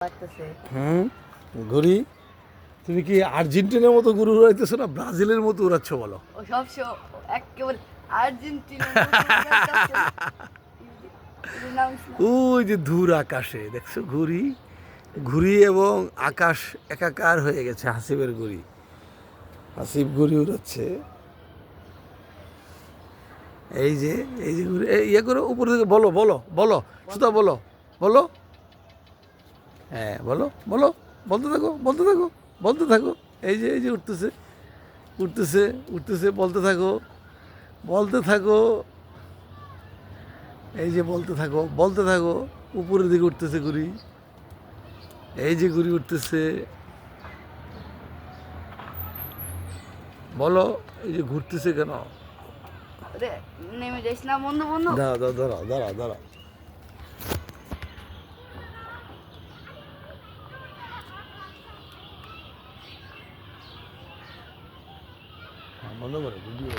লাগতেছে। হুম, ঘুরি। তুমি কি আর্জেন্টিনার মতো ঘুরে উড়াইতেছো না ব্রাজিলের মতো উড়াচ্ছ বলো? ও একেবারে আর্জেন্টিনার মতো উড়াইতাছে। এটার নাম কি? ওই যে দূর আকাশে দেখছো ঘুড়ি, ঘুড়ি এবং আকাশ একাকার হয়ে গেছে হাসিবের ঘুড়ি। হাসিব ঘুড়ি উড়াচ্ছে। এই যে এই যে ঘুড়ি ইয়ে করো উপরে থেকে বলো বলো বলো সুতা বলো বলো। হ্যাঁ বলো বলো, বলতে থাকো বলতে থাকো বলতে থাকো। এই যে উঠতেছে উঠতেছে উঠতেছে, বলতে থাকো বলতে থাকো। এই যে বলতে থাকো বলতে থাকো। উপরের দিকে উঠতেছে ঘুড়ি, এই যে ঘুড়ি উঠতেছে। বলো এই যে ঘুরতেছে কেন? ওরে, নেমে যাইস না বন্ধু বন্ধু। দাঁড়া দাঁড়া দাঁড়া দাঁড়া দাঁড়া। হ্যাঁ, বন্ধ করো ভিডিও।